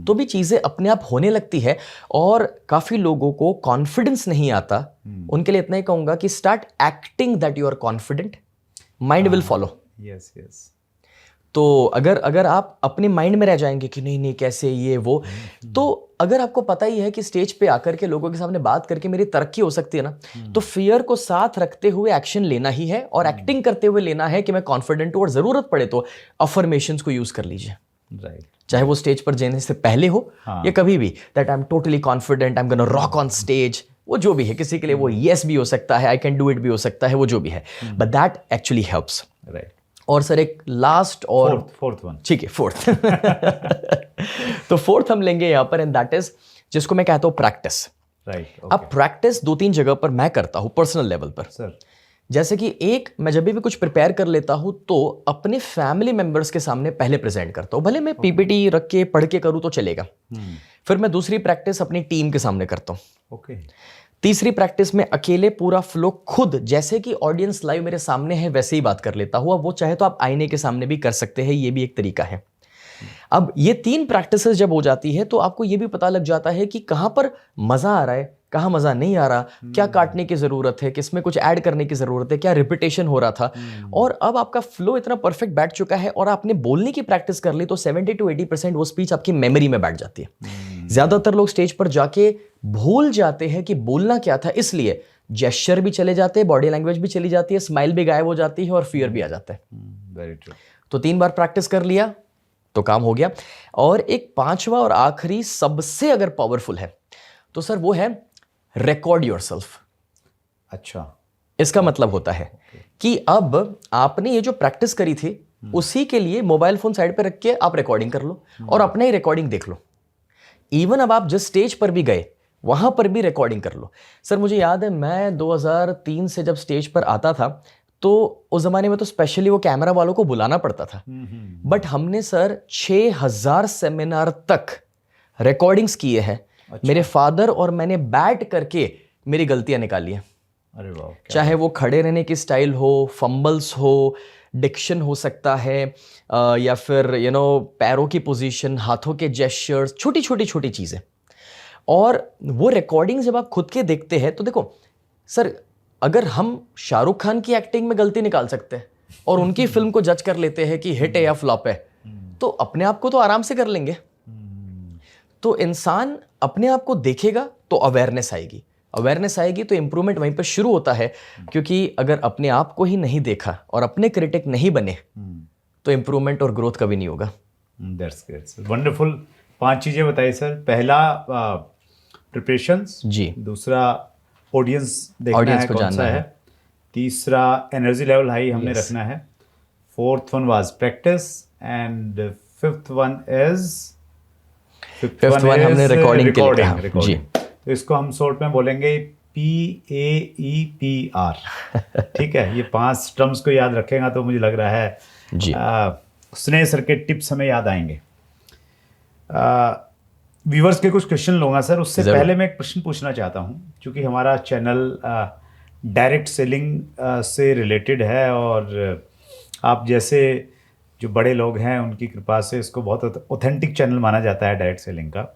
तो भी चीज़ें अपने आप होने लगती है। और काफ़ी लोगों को कॉन्फिडेंस नहीं आता, उनके लिए इतना ही कहूँगा कि start acting that you are confident, mind will follow. Yes yes. तो अगर आप अपने माइंड में रह जाएंगे कि नहीं नहीं कैसे ये वो, तो अगर आपको पता ही है कि स्टेज पे आकर के लोगों के सामने बात करके मेरी तरक्की हो सकती है ना, तो फियर को साथ रखते हुए एक्शन लेना ही है, और एक्टिंग करते हुए लेना है कि मैं कॉन्फिडेंट हूं, और जरूरत पड़े तो अफर्मेशंस को यूज कर लीजिए। राइट। चाहे वो स्टेज पर जाने से पहले हो या कभी भी, that I am totally confident, I am gonna rock on stage, वो जो भी है। किसी के लिए वो यस भी हो सकता है, आई कैन डू इट भी हो सकता है, वो जो भी है, but that actually helps. Right. और सर एक लास्ट और फोर्थ वन। ठीक है, फोर्थ। तो फोर्थ हम लेंगे यहां पर, एंड दैट इज जिसको मैं कहता हूं प्रैक्टिस। राइट। अब प्रैक्टिस 2-3 जगह पर मैं करता हूं पर्सनल लेवल पर। सर। जैसे कि एक, मैं जब भी कुछ प्रिपेयर कर लेता हूं तो अपने फैमिली मेंबर्स के सामने पहले प्रेजेंट करता हूं, भले मैं पीपीटी रख के पढ़ के करूं तो चलेगा। फिर मैं दूसरी प्रैक्टिस अपनी टीम के सामने करता हूं। ओके। तीसरी प्रैक्टिस में अकेले पूरा फ्लो खुद, जैसे कि ऑडियंस लाइव मेरे सामने है वैसे ही बात कर लेता हूं। अब वो चाहे तो आप आईने के सामने भी कर सकते हैं, ये भी एक तरीका है। अब ये 3 प्रैक्टिसेस जब हो जाती है तो आपको ये भी पता लग जाता है कि कहां पर मजा आ रहा है, कहां मजा नहीं आ रहा, क्या काटने की जरूरत है, किसमें कुछ ऐड करने की जरूरत है, क्या रिपीटेशन हो रहा था। और अब आपका फ्लो इतना परफेक्ट बैठ चुका है और आपने बोलने की प्रैक्टिस कर ली तो 70 to 80% वो स्पीच आपकी मेमोरी में बैठ जाती है। ज्यादातर लोग स्टेज पर जाके भूल जाते हैं कि बोलना क्या था, इसलिए जेस्चर भी चले जाते हैं, बॉडी लैंग्वेज भी चली जाती है, स्माइल भी गायब हो जाती है और फियर भी आ जाता है। Very true. तो 3 बार प्रैक्टिस कर लिया तो काम हो गया। और एक 5वां और आखिरी सबसे अगर पावरफुल है तो सर वो है रिकॉर्ड योरसेल्फ। अच्छा। इसका मतलब होता है कि अब आपने ये जो प्रैक्टिस करी थी उसी के लिए मोबाइल फोन साइड पे रख के आप रिकॉर्डिंग कर लो और अपना ही रिकॉर्डिंग देख लो। इवन अब आप जिस स्टेज पर भी गए वहां पर भी रिकॉर्डिंग कर लो। सर मुझे याद है मैं 2003 से जब स्टेज पर आता था तो उस जमाने में तो स्पेशली वो कैमरा वालों को बुलाना पड़ता था, बट हमने सर 6000 सेमिनार तक रिकॉर्डिंग्स किए हैं। मेरे फादर और मैंने बैठ करके मेरी गलतियां निकाली हैं। अरे वाह। चाहे वो खड़े रहने की स्टाइल हो, फंबल्स हो, डिक्शन हो सकता है, या फिर पैरों की पोजीशन, हाथों के जेस्चर्स, छोटी छोटी छोटी चीज़ें। और वो रिकॉर्डिंग जब आप खुद के देखते हैं तो देखो सर, अगर हम शाहरुख खान की एक्टिंग में गलती निकाल सकते हैं और उनकी फिल्म को जज कर लेते हैं कि हिट है या फ्लॉप है, तो अपने आप को तो आराम से कर लेंगे। तो इंसान अपने आप को देखेगा तो अवेयरनेस आएगी, अवेयरनेस आएगी तो इंप्रूवमेंट वहीं पर शुरू होता है। क्योंकि अगर अपने आप को ही नहीं देखा और अपने क्रिटिक नहीं बने तो इंप्रूवमेंट और ग्रोथ कभी नहीं होगा। That's great, wonderful. 5 चीज़ें बताई सर। पहला प्रिपरेशंस जी, दूसरा ऑडियंस देखना Audience है को कौन जानना सा है। है, तीसरा एनर्जी लेवल हाई हमने Yes. रखना है, fourth one was practice, and fifth one हमने recording के लिए कहा। जी। रिकॉर्डिंग। तो इसको हम शॉर्ट में बोलेंगे PAEPR। ठीक है, ये 5 टर्म्स को याद रखेगा तो मुझे लग रहा है जी। स्नेह सर के टिप्स हमें याद आएंगे। व्यूवर्स के कुछ क्वेश्चन लूँगा सर, उससे जरूर। पहले मैं एक प्रश्न पूछना चाहता हूँ, क्योंकि हमारा चैनल डायरेक्ट सेलिंग से रिलेटेड है और आप जैसे जो बड़े लोग हैं उनकी कृपा से इसको बहुत ऑथेंटिक चैनल माना जाता है डायरेक्ट सेलिंग का।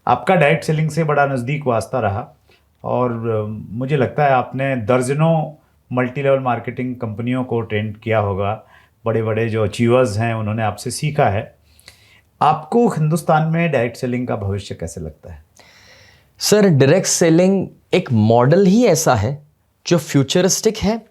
आपका डायरेक्ट सेलिंग से बड़ा नज़दीक वास्ता रहा और मुझे लगता है आपने दर्जनों मल्टी लेवल मार्केटिंग कंपनियों को ट्रेन किया होगा। बड़े बड़े जो अचीवर्स हैं उन्होंने आपसे सीखा है। आपको हिंदुस्तान में डायरेक्ट सेलिंग का भविष्य कैसे लगता है? सर डायरेक्ट सेलिंग एक मॉडल ही ऐसा है जो फ्यूचरिस्टिक है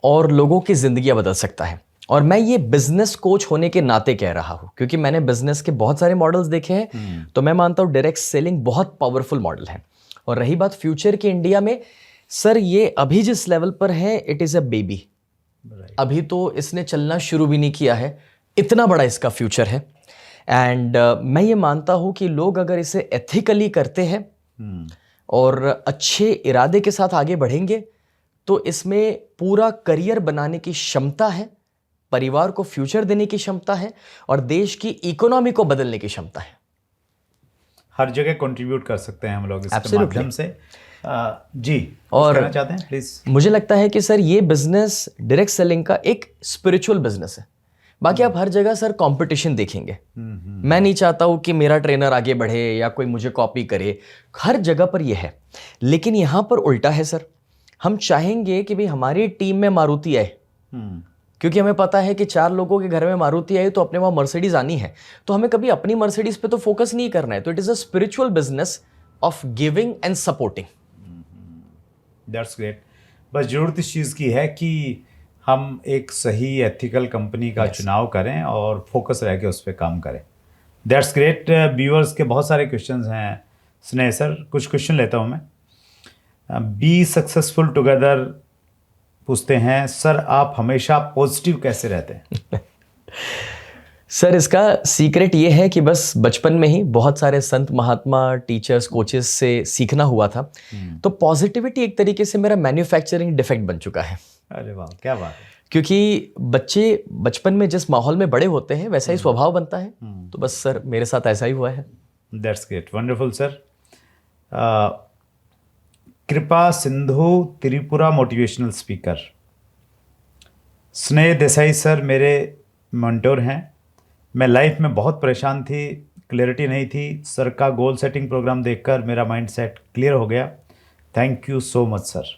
और लोगों की जिंदगियां बदल सकता है। और मैं ये बिजनेस कोच होने के नाते कह रहा हूं क्योंकि मैंने बिजनेस के बहुत सारे मॉडल्स देखे हैं। तो मैं मानता हूं डायरेक्ट सेलिंग बहुत पावरफुल मॉडल है। और रही बात फ्यूचर की इंडिया में, सर ये अभी जिस लेवल पर है इट इज़ अ बेबी। अभी तो इसने चलना शुरू भी नहीं किया है, इतना बड़ा इसका फ्यूचर है। एंड मैं ये मानता हूं कि लोग अगर इसे एथिकली करते हैं और अच्छे इरादे के साथ आगे बढ़ेंगे तो इसमें पूरा करियर बनाने की क्षमता है। परिवार को फ्यूचर देने की क्षमता है और देश की इकोनॉमी को बदलने की क्षमता है। हर जगह कंट्रीब्यूट कर सकते हैं हम लोग इसके Absolutely. माध्यम से। जी, और कुछ कहना चाहते हैं प्लीज? मुझे लगता है कि सर ये बिजनेस डायरेक्ट सेलिंग का एक स्पिरिचुअल बिजनेस है। बाकी आप हर जगह सर कंपटीशन देखेंगे। मैं नहीं चाहता हूं कि मेरा ट्रेनर आगे बढ़े या कोई मुझे कॉपी करे, हर जगह पर यह है। लेकिन यहां पर उल्टा है सर, हम चाहेंगे कि भाई हमारी टीम में मारुति आए, क्योंकि हमें पता है कि 4 लोगों के घर में मारुति आई तो अपने वहां मर्सिडीज आनी है, तो हमें कभी अपनी मर्सिडीज पे तो फोकस नहीं करना है। तो it is a spiritual business of giving and supporting. That's great. बस जरूरत इस चीज़ की है कि हम एक सही एथिकल कंपनी का चुनाव करें और फोकस रह के उस पर काम करें। That's great. व्यूअर्स के बहुत सारे क्वेश्चंस हैं स्नेह सर, कुछ क्वेश्चन लेता हूं मैं। बी सक्सेसफुल टुगेदर पूछते हैं, सर आप हमेशा पॉजिटिव कैसे रहते हैं? सर इसका सीक्रेट ये है कि बस बचपन में ही बहुत सारे संत महात्मा, टीचर्स, कोचेस से सीखना हुआ था। तो पॉजिटिविटी एक तरीके से मेरा मैन्युफैक्चरिंग डिफेक्ट बन चुका है। अरे वाह, क्या बात है। क्योंकि बच्चे बचपन में जिस माहौल में बड़े होते हैं वैसा ही स्वभाव बनता है। तो बस सर मेरे साथ ऐसा ही हुआ है। That's great, wonderful sir. कृपा सिंधु, त्रिपुरा मोटिवेशनल स्पीकर। स्नेह देसाई सर मेरे मेंटोर हैं। मैं लाइफ में बहुत परेशान थी, क्लैरिटी नहीं थी। सर का गोल सेटिंग प्रोग्राम देखकर मेरा माइंड सेट क्लियर हो गया। Thank you so much sir.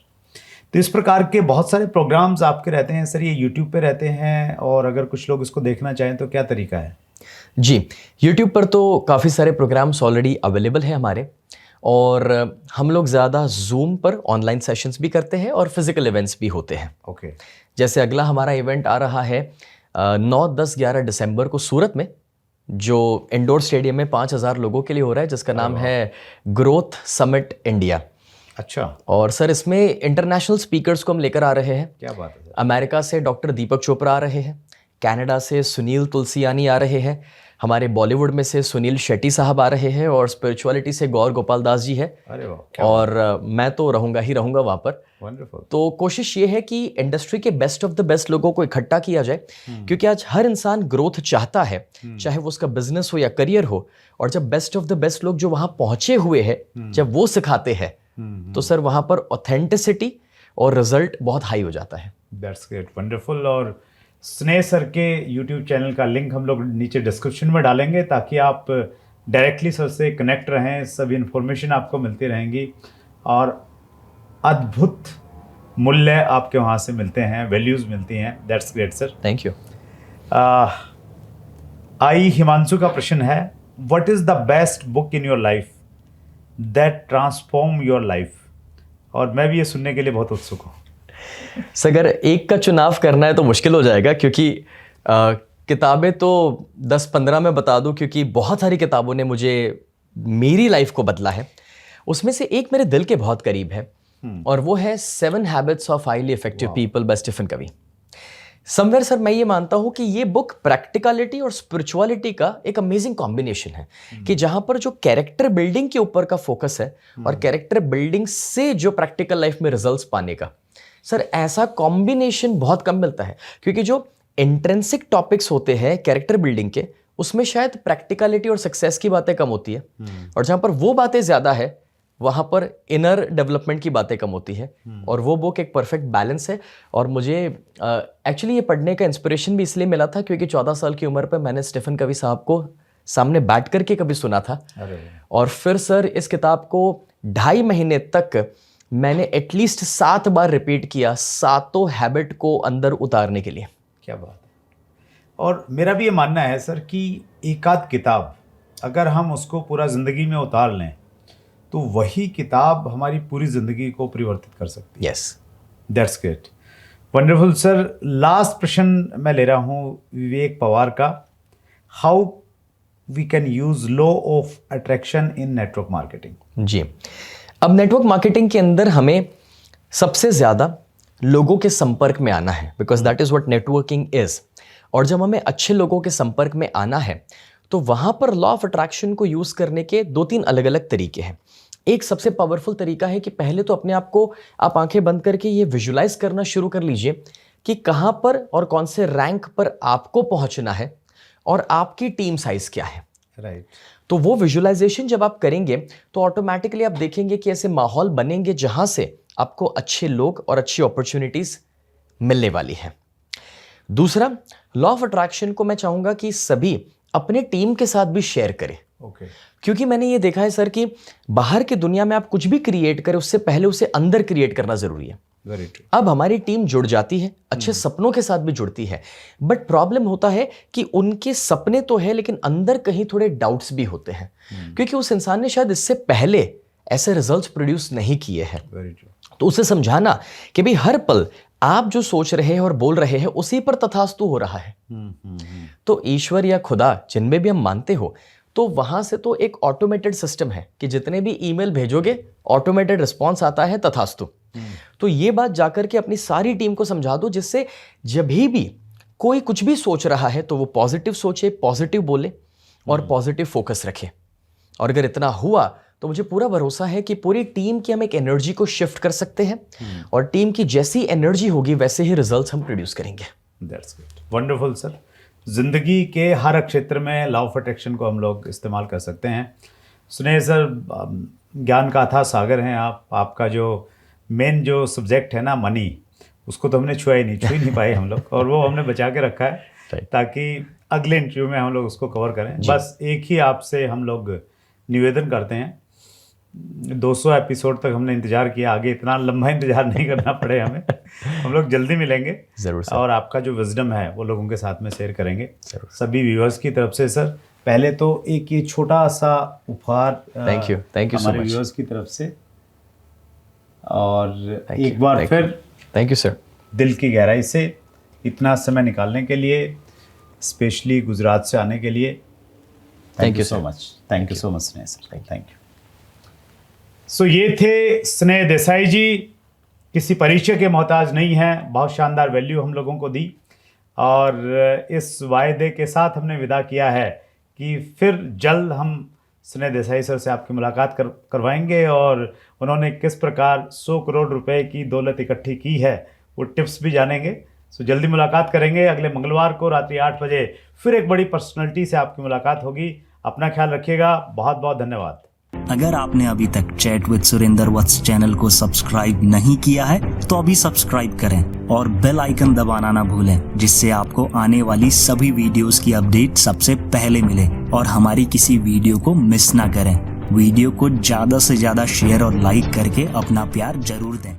तो इस प्रकार के बहुत सारे प्रोग्राम्स आपके रहते हैं सर, ये यूट्यूब पे रहते हैं, और अगर कुछ लोग इसको देखना चाहें तो क्या तरीका है? जी, यूट्यूब पर तो काफ़ी सारे प्रोग्राम्स ऑलरेडी अवेलेबल हैं हमारे, और हम लोग ज़्यादा जूम पर ऑनलाइन सेशंस भी करते हैं और फिजिकल इवेंट्स भी होते हैं। ओके। जैसे अगला हमारा इवेंट आ रहा है 9, 10, 11 दिसंबर को सूरत में, जो इंडोर स्टेडियम में 5000 लोगों के लिए हो रहा है, जिसका नाम है ग्रोथ समिट इंडिया। अच्छा। और सर इसमें इंटरनेशनल स्पीकर्स को हम लेकर आ रहे हैं। क्या बात है सर। अमेरिका से डॉक्टर दीपक चोपड़ा आ रहे हैं, कनाडा से सुनील तुलसियानी आ रहे हैं, हमारे बॉलीवुड में से सुनील शेट्टी साहब आ रहे हैं, और स्पिरिचुअलिटी से गौर गोपाल दास जी है। अरे वाह। और मैं तो रहूंगा वहाँ पर। वंडरफुल। तो कोशिश ये है कि इंडस्ट्री के बेस्ट ऑफ द बेस्ट लोगों को इकट्ठा किया जाए, क्योंकि आज हर इंसान ग्रोथ चाहता है, चाहे वो उसका बिजनेस हो या करियर हो। और जब बेस्ट ऑफ द बेस्ट लोग जो वहाँ पहुंचे हुए हैं जब वो सिखाते हैं, तो सर वहाँ पर ऑथेंटिसिटी और रिजल्ट बहुत हाई हो जाता है। That's great, wonderful. और स्नेह सर के यूट्यूब चैनल का लिंक हम लोग नीचे डिस्क्रिप्शन में डालेंगे, ताकि आप डायरेक्टली सर से कनेक्ट रहें, सभी इन्फॉर्मेशन आपको मिलती रहेंगी, और अद्भुत मूल्य आपके वहाँ से मिलते हैं, वैल्यूज़ मिलती हैं। That's great sir, thank you. आई हिमांशु का प्रश्न है, what is the best book in your life that transform your life? और मैं भी ये सुनने के लिए बहुत उत्सुक हूँ। सर अगर एक का चुनाव करना है तो मुश्किल हो जाएगा, क्योंकि किताबें तो 10-15 में बता दूं, क्योंकि बहुत सारी किताबों ने मुझे मेरी लाइफ को बदला है। उसमें से एक मेरे दिल के बहुत करीब है, और वो है 7 habits of highly effective people by Stephen Covey. Somewhere sir मैं ये मानता हूँ कि ये बुक प्रैक्टिकलिटी और स्पिरिचुअलिटी का एक अमेजिंग कॉम्बिनेशन है, कि जहाँ पर जो कैरेक्टर बिल्डिंग के ऊपर का फोकस है और कैरेक्टर बिल्डिंग से जो प्रैक्टिकल लाइफ में रिजल्ट्स पाने का, सर ऐसा कॉम्बिनेशन बहुत कम मिलता है। क्योंकि जो इंट्रिंसिक टॉपिक्स होते हैं कैरेक्टर बिल्डिंग के, उसमें शायद प्रैक्टिकलिटी और सक्सेस की बातें कम होती है, और जहाँ पर वो बातें ज़्यादा है वहाँ पर इनर डेवलपमेंट की बातें कम होती है। और वो बुक एक परफेक्ट बैलेंस है। और मुझे एक्चुअली ये पढ़ने का इंस्पिरेशन भी इसलिए मिला था, क्योंकि 14 साल की उम्र पर मैंने स्टीफन कवी साहब को सामने बैठ करके कभी सुना था। और फिर सर इस किताब को 2.5 महीने तक मैंने एटलीस्ट 7 बार रिपीट किया, 7 हैबिट को अंदर उतारने के लिए। क्या बात है। और मेरा भी ये मानना है सर कि एक आध किताब अगर हम उसको पूरा ज़िंदगी में उतार लें तो वही किताब हमारी पूरी ज़िंदगी को परिवर्तित कर सकती है। Yes, that's great, wonderful sir. Last प्रश्न मैं ले रहा हूँ विवेक पवार का, how we can use law of attraction in network marketing? जी, अब नेटवर्क मार्केटिंग के अंदर हमें सबसे ज़्यादा लोगों के संपर्क में आना है, because that is what networking is. और जब हमें अच्छे लोगों के संपर्क में आना है तो वहाँ पर लॉ ऑफ अट्रैक्शन को यूज़ करने के 2-3 अलग अलग तरीके हैं। एक सबसे पावरफुल तरीका है कि पहले तो अपने आप को आप आंखें बंद करके ये विजुलाइज करना शुरू कर लीजिए कि कहाँ पर और कौन से रैंक पर आपको पहुंचना है और आपकी टीम साइज क्या है। राइट। तो वो विजुअलाइजेशन जब आप करेंगे तो ऑटोमेटिकली आप देखेंगे कि ऐसे माहौल बनेंगे जहां से आपको अच्छे लोग और अच्छी अपॉर्चुनिटीज मिलने वाली है। दूसरा, लॉ ऑफ अट्रैक्शन को मैं चाहूंगा कि सभी अपने टीम के साथ भी शेयर करें। ओके। क्योंकि मैंने ये देखा है सर कि बाहर की दुनिया में आप कुछ भी क्रिएट करें उससे पहले उसे अंदर क्रिएट करना जरूरी है। Very true. अब हमारी टीम जुड़ जाती है, अच्छे सपनों के साथ भी जुड़ती है, बट प्रॉब्लम होता है कि उनके सपने तो है लेकिन अंदर कहीं थोड़े डाउट्स भी होते हैं, क्योंकि उस इंसान ने शायद इससे पहले ऐसे रिजल्ट्स प्रोड्यूस नहीं किए हैं। Very true. तो उसे समझाना कि भाई हर पल आप जो सोच रहे हैं और बोल रहे हैं उसी पर तथास्तु हो रहा है। तो ईश्वर या खुदा जिनमें भी हम मानते हो, तो वहां से तो एक ऑटोमेटेड सिस्टम है कि जितने भी ईमेल भेजोगे ऑटोमेटेड रिस्पॉन्स आता है तथास्तु। तो ये बात जाकर के अपनी सारी टीम को समझा दो, जिससे जब भी कोई कुछ भी सोच रहा है तो वो पॉजिटिव सोचे, पॉजिटिव बोले और पॉजिटिव फोकस रखे। और अगर इतना हुआ तो मुझे पूरा भरोसा है कि पूरी टीम की हम एक एनर्जी को शिफ्ट कर सकते हैं और टीम की जैसी एनर्जी होगी वैसे ही रिजल्ट्स हम प्रोड्यूस करेंगे। That's good, wonderful sir. जिंदगी के हर क्षेत्र में लॉ ऑफ अट्रैक्शन को हम लोग इस्तेमाल कर सकते हैं। सुनिए सर, ज्ञान का अथाह सागर हैं आप। आपका जो मेन जो सब्जेक्ट है ना, मनी, उसको तो हमने छू ही नहीं पाए हम लोग, और वो हमने बचा के रखा है ताकि अगले इंटरव्यू में हम लोग उसको कवर करें। बस एक ही आपसे हम लोग निवेदन करते हैं, 200 एपिसोड तक हमने इंतजार किया, आगे इतना लंबा इंतजार नहीं करना पड़े हमें। हम लोग जल्दी मिलेंगे जरूर सर। और आपका जो विजडम है वो लोगों के साथ में शेयर करेंगे सभी व्यूअर्स की तरफ से। सर पहले तो एक ये छोटा सा उपहार थैंक यू सो हमारे मच व्यूअर्स की तरफ से, और एक बार फिर थैंक यू सर, दिल की गहराई से इतना समय निकालने के लिए, स्पेशली गुजरात से आने के लिए thank you so much. Thank you so much स्नेह सर, थैंक यू। सो ये थे स्नेह देसाई जी, किसी परिचय के मोहताज नहीं हैं, बहुत शानदार वैल्यू हम लोगों को दी, और इस वायदे के साथ हमने विदा किया है कि फिर जल्द हम स्नेह देसाई सर से आपकी मुलाकात करवाएंगे, और उन्होंने किस प्रकार 100 करोड़ रुपए की दौलत इकट्ठी की है वो टिप्स भी जानेंगे। सो जल्दी मुलाकात करेंगे। अगले मंगलवार को रात्रि 8 बजे फिर एक बड़ी पर्सनैलिटी से आपकी मुलाकात होगी। अपना ख्याल रखिएगा। बहुत बहुत धन्यवाद। अगर आपने अभी तक chat with Surendra Vats channel को सब्सक्राइब नहीं किया है तो अभी सब्सक्राइब करें और बेल आइकन दबाना ना भूलें, जिससे आपको आने वाली सभी वीडियोस की अपडेट सबसे पहले मिले और हमारी किसी वीडियो को मिस ना करें। वीडियो को ज्यादा से ज्यादा शेयर और लाइक करके अपना प्यार जरूर दें।